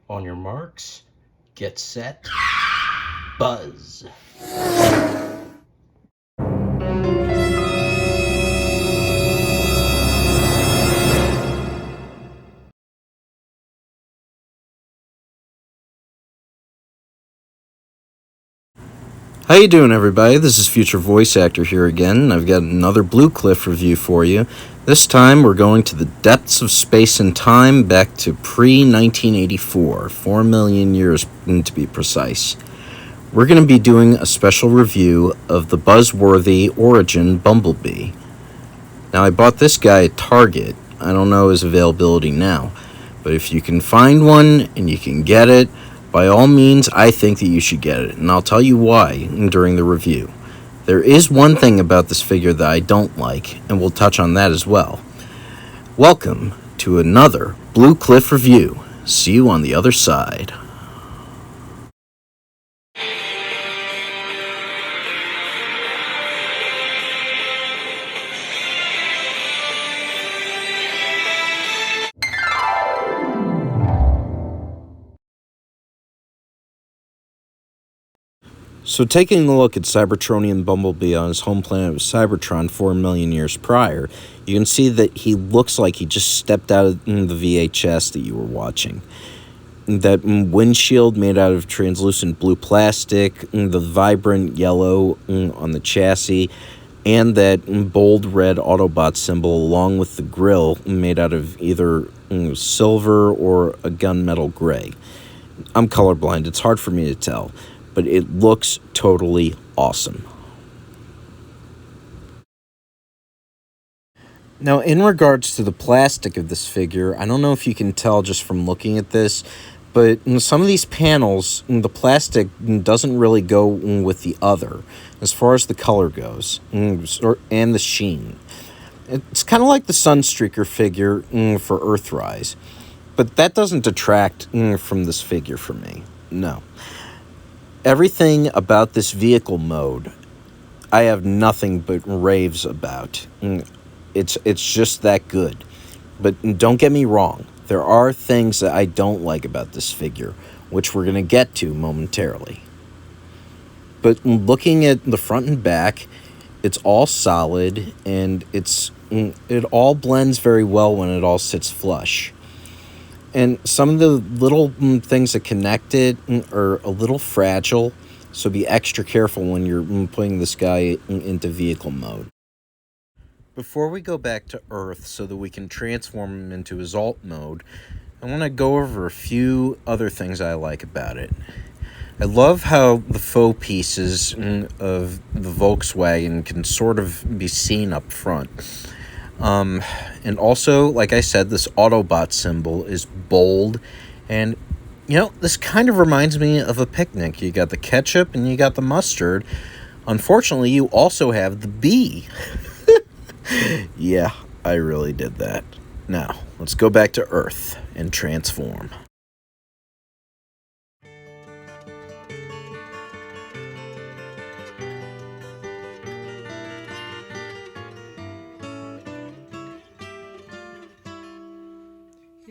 On your marks, get set, buzz. How you doing, everybody? This is future voice actor here again. I've got another Blue Cliff review for you. This time we're going to the depths of space and time back to pre-1984, 4 million years to be precise. We're going to be doing a special review of the BUZZWORTHY Origin Bumblebee. Now, I bought this guy at Target. I don't know his availability now, but if you can find one and you can get it, by all means, I think that you should get it, and I'll tell you why during the review. There is one thing about this figure that I don't like, and we'll touch on that as well. Welcome to another Blue Cliff review. See you on the other side. So taking a look at Cybertronian Bumblebee on his home planet of Cybertron 4 million years prior, you can see that he looks like he just stepped out of the VHS that you were watching. That windshield made out of translucent blue plastic, the vibrant yellow on the chassis, and that bold red Autobot symbol along with the grille made out of either silver or a gunmetal gray. I'm colorblind, it's hard for me to tell, but it looks totally awesome. Now, in regards to the plastic of this figure, I don't know if you can tell just from looking at this, but in some of these panels, the plastic doesn't really go with the other, as far as the color goes, and the sheen. It's kind of like the Sunstreaker figure for Earthrise, but that doesn't detract from this figure for me, no. Everything about this vehicle mode, I have nothing but raves about. It's just that good. But don't get me wrong, there are things that I don't like about this figure, which we're going to get to momentarily. But looking at the front and back, it's all solid, and it all blends very well when it all sits flush. And some of the little things that connect it are a little fragile, so be extra careful when you're putting this guy into vehicle mode. Before we go back to Earth so that we can transform him into his alt mode, I want to go over a few other things I like about it. I love how the faux pieces of the Volkswagen can sort of be seen up front. And also, like I said, this Autobot symbol is bold, and, this kind of reminds me of a picnic. You got the ketchup and you got the mustard. Unfortunately, you also have the bee. Yeah, I really did that. Now, let's go back to Earth and transform.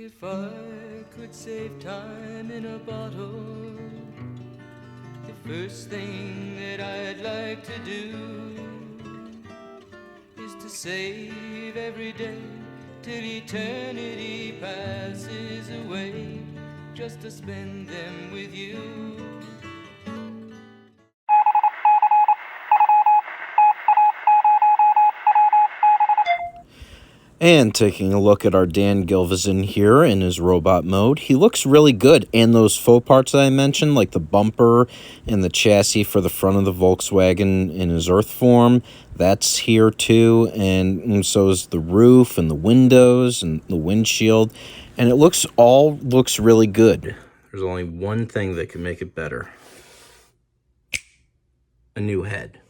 If I could save time in a bottle, the first thing that I'd like to do is to save every day till eternity passes away, just to spend them with you. And taking a look at our Dan Gilvezan here in his robot mode, he looks really good. And those faux parts that I mentioned, like the bumper and the chassis for the front of the Volkswagen in his Earth form, that's here too. And so is the roof and the windows and the windshield. And it looks really good. There's only one thing that can make it better. A new head.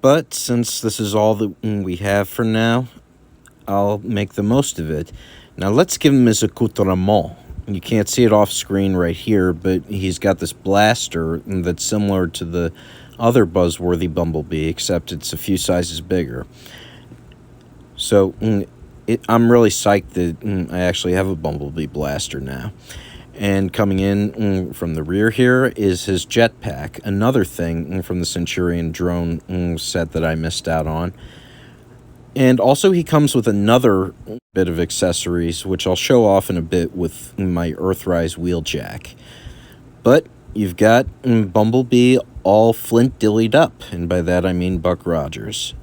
But since this is all that we have for now, I'll make the most of it. Now let's give him his accoutrement. You can't see it off screen right here, but he's got this blaster that's similar to the other Buzzworthy Bumblebee, except it's a few sizes bigger. So I'm really psyched that I actually have a Bumblebee blaster now. And coming in from the rear here is his jetpack, another thing from the Centurion drone set that I missed out on. And also he comes with another bit of accessories, which I'll show off in a bit with my Earthrise wheeljack. But you've got Bumblebee all flint-dillied up, and by that I mean Buck Rogers.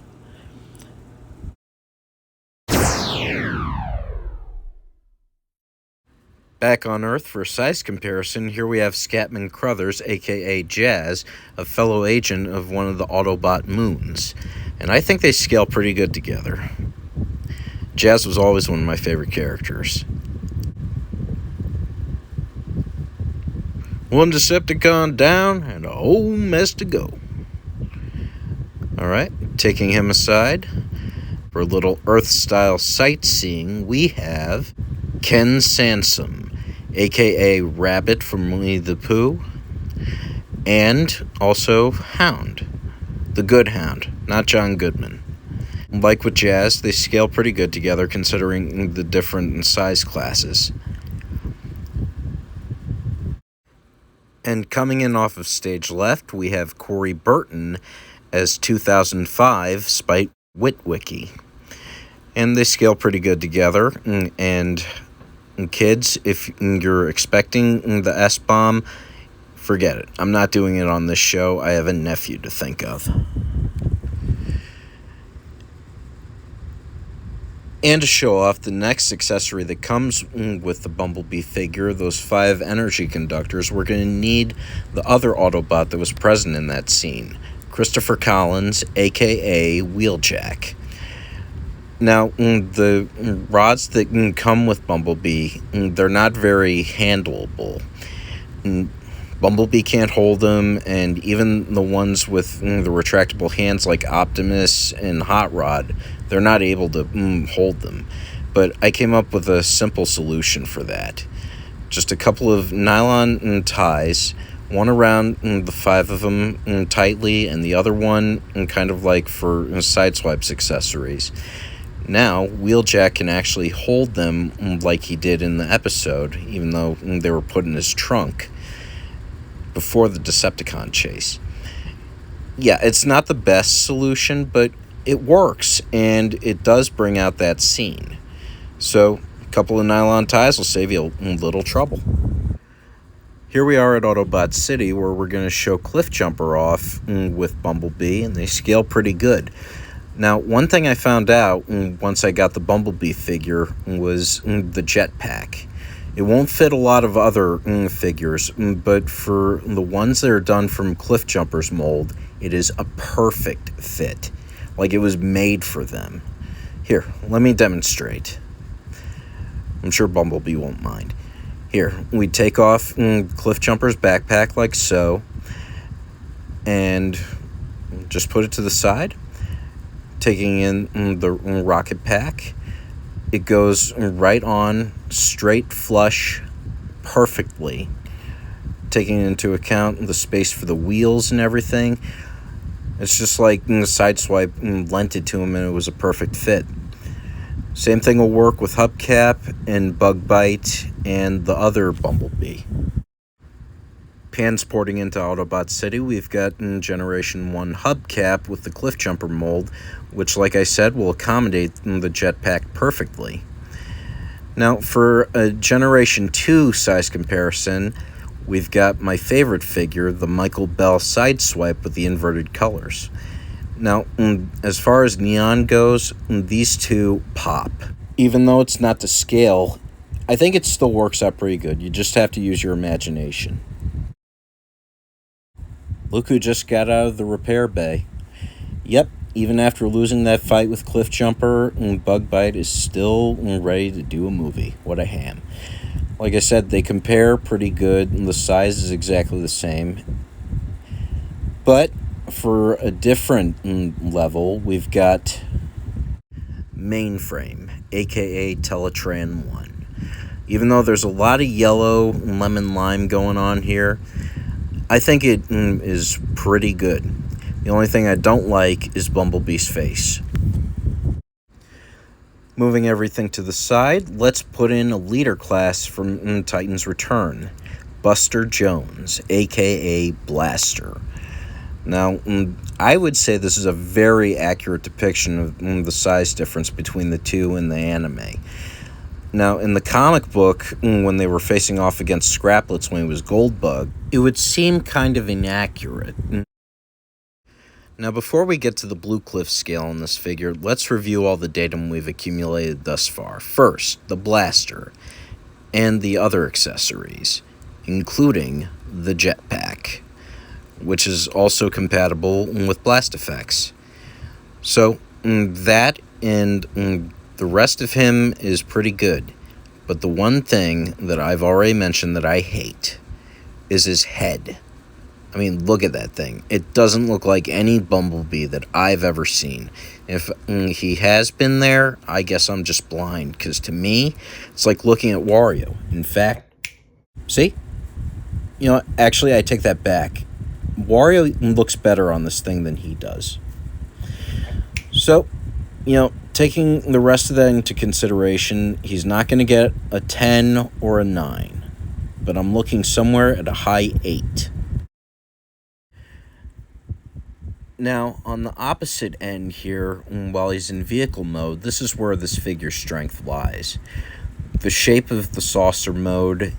Back on Earth for a size comparison, here we have Scatman Crothers, aka Jazz, a fellow agent of one of the Autobot moons. And I think they scale pretty good together. Jazz was always one of my favorite characters. One Decepticon down and a whole mess to go. Alright, taking him aside, for a little Earth-style sightseeing, we have Ken Sansom, aka Rabbit from Winnie the Pooh, and also Hound, the good Hound, not John Goodman. Like with Jazz, they scale pretty good together considering the different size classes. And coming in off of stage left, we have Corey Burton as 2005 Spite Witwicky. And they scale pretty good together, and kids, if you're expecting the S-bomb, forget it. I'm not doing it on this show. I have a nephew to think of. And to show off the next accessory that comes with the Bumblebee figure, those 5 energy conductors, we're going to need the other Autobot that was present in that scene, Christopher Collins, aka Wheeljack. Now, the rods that come with Bumblebee, they're not very handleable. Bumblebee can't hold them, and even the ones with the retractable hands like Optimus and Hot Rod, they're not able to hold them. But I came up with a simple solution for that. Just a couple of nylon ties, one around the 5 of them tightly, and the other one kind of like for Sideswipe's accessories. Now, Wheeljack can actually hold them like he did in the episode, even though they were put in his trunk before the Decepticon chase. Yeah, it's not the best solution, but it works, and it does bring out that scene. So, a couple of nylon ties will save you a little trouble. Here we are at Autobot City, where we're going to show Cliffjumper off with Bumblebee, and they scale pretty good. Now, one thing I found out once I got the Bumblebee figure was the jetpack. It won't fit a lot of other figures, but for the ones that are done from Cliffjumper's mold, it is a perfect fit. Like it was made for them. Here, let me demonstrate. I'm sure Bumblebee won't mind. Here, we take off Cliffjumper's backpack like so, and just put it to the side. Taking in the rocket pack, it goes right on, straight flush, perfectly. Taking into account the space for the wheels and everything, it's just like the Sideswipe lent it to him and it was a perfect fit. Same thing will work with Hubcap and Bug Bite and the other Bumblebee. Transporting into Autobot City, we've got Generation 1 Hubcap with the Cliffjumper mold, which, like I said, will accommodate the jetpack perfectly. Now, for a Generation 2 size comparison, we've got my favorite figure, the Michael Bell Sideswipe with the inverted colors. Now, as far as neon goes, these two pop. Even though it's not to scale, I think it still works out pretty good. You just have to use your imagination. Look who just got out of the repair bay. Yep, even after losing that fight with Cliffjumper, Bug Bite is still ready to do a movie. What a ham. Like I said, they compare pretty good, and the size is exactly the same. But for a different level, we've got Mainframe, aka Teletran 1. Even though there's a lot of yellow, lemon lime going on here, I think it is pretty good. The only thing I don't like is Bumblebee's face. Moving everything to the side, let's put in a leader class from Titan's Return, Buster Jones, aka Blaster. Now, I would say this is a very accurate depiction of the size difference between the two in the anime. Now, in the comic book, when they were facing off against Scraplets when he was Goldbug, it would seem kind of inaccurate. Now, before we get to the Blue Cliff scale on this figure, let's review all the datum we've accumulated thus far. First, the blaster, and the other accessories, including the jetpack, which is also compatible with blast effects. So, that and the rest of him is pretty good. But the one thing that I've already mentioned that I hate is his head. I mean, look at that thing. It doesn't look like any Bumblebee that I've ever seen. If he has been there, I guess I'm just blind, because to me, it's like looking at Wario. In fact, see? You know, actually, I take that back. Wario looks better on this thing than he does. So, you know, taking the rest of that into consideration, he's not going to get a 10 or a 9. But I'm looking somewhere at a high 8. Now, on the opposite end here, while he's in vehicle mode, this is where this figure's strength lies. The shape of the saucer mode,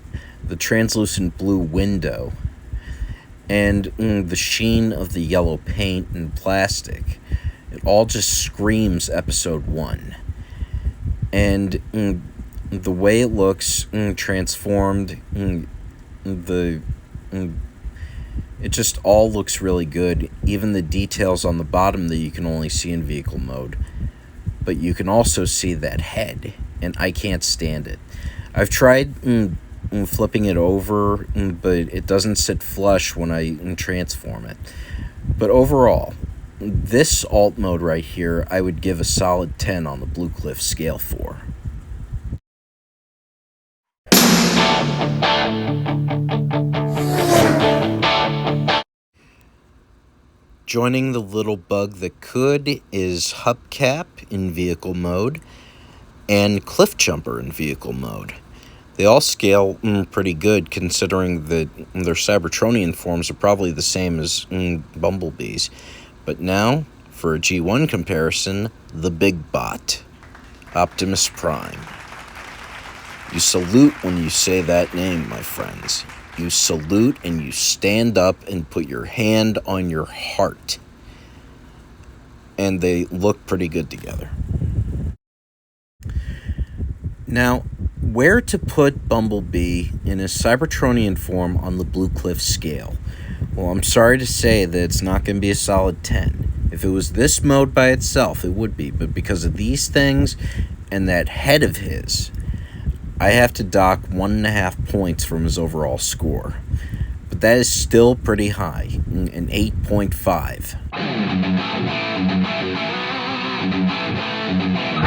the translucent blue window, and the sheen of the yellow paint and plastic. It all just screams Episode 1. And the way it looks transformed, it just all looks really good, even the details on the bottom that you can only see in vehicle mode. But you can also see that head, and I can't stand it. I've tried flipping it over, but it doesn't sit flush when I transform it. But overall, this alt mode right here, I would give a solid 10 on the Blue Cliff scale for. Joining the little bug that could is Hubcap in vehicle mode and Cliff Jumper in vehicle mode. They all scale pretty good, considering that their Cybertronian forms are probably the same as Bumblebee's. But now, for a G1 comparison, the Big Bot, Optimus Prime. You salute when you say that name, my friends. You salute and you stand up and put your hand on your heart. And they look pretty good together. Now, where to put Bumblebee in his Cybertronian form on the Blue Cliff scale? Well, I'm sorry to say that it's not going to be a solid 10. If it was this mode by itself, it would be. But because of these things and that head of his, I have to dock 1.5 points from his overall score. But that is still pretty high, an 8.5.